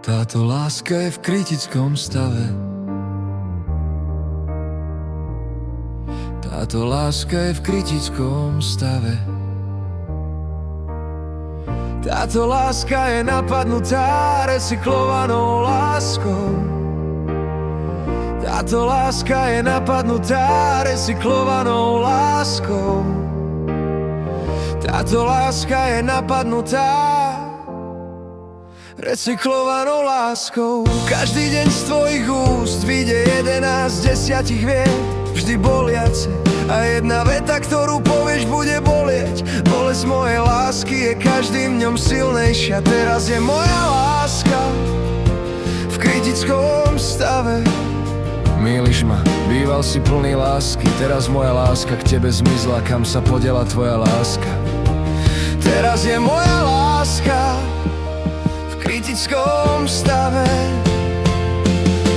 Táto láska je v kritickom stave. Táto láska je v kritickom stave. Táto láska je napadnutá recyklovanou láskou. Táto láska je napadnutá recyklovanou láskou. Táto láska je napadnutá recyklovanou láskou. Každý deň z tvojich úst vyjde 11 z 10 vied, vždy boliace. A jedna veta, ktorú povieš, bude bolieť. Bolesť mojej lásky je každým dňom silnejšia. Teraz je moja láska v kritickom stave. Míliš ma, býval si plný lásky. Teraz moja láska k tebe zmizla. Kam sa podiela tvoja láska? Teraz je moja láska v kritickom stave.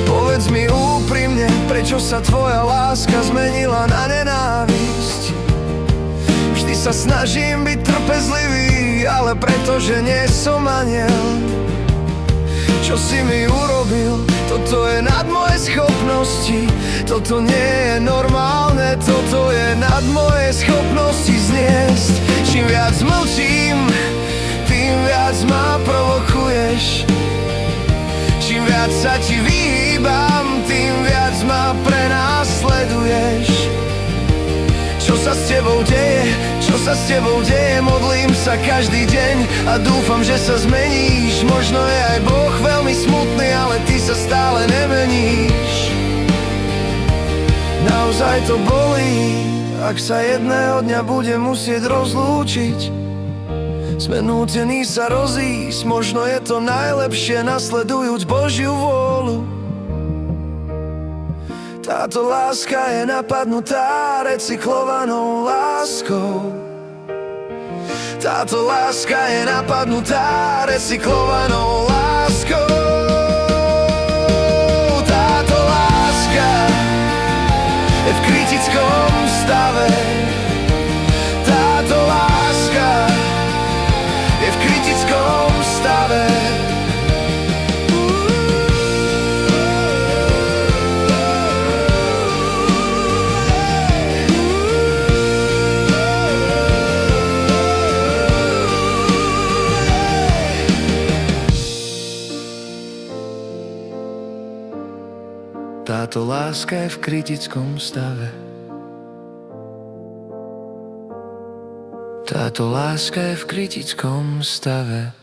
Povedz mi úprimne, prečo sa tvoja láska zmenila na nenávisť? Vždy sa snažím byť trpezlivý, ale pretože nie som aniel. Čo si mi urobil, toto je nad moje schopnosti. Toto nie je normálne, toto je nad moje schopnosti zniesť. Čím viac mlčím, tým viac ma provokuješ. Čím viac sa ti vyhýbam, tým viac ma prenásleduješ. Čo sa s tebou deje? Čo sa s tebou deje? Modlím sa každý deň a dúfam, že sa zmeníš. Možno je aj Boh veľmi smutný, ale ty sa stále nemeníš. Naozaj to bolí, ak sa jedného dňa budem musieť rozlúčiť. Sme nútení sa rozísť, možno je to najlepšie, nasledujúc Božiu vôľu. Táto láska je napadnutá recyklovanou láskou. Táto láska je napadnutá recyklovanou láskou. Táto láska je v kritickom stave. Táto láska je v kritickom stave. Táto láska je v kritickom stave. Táto láska je v kritickom stave.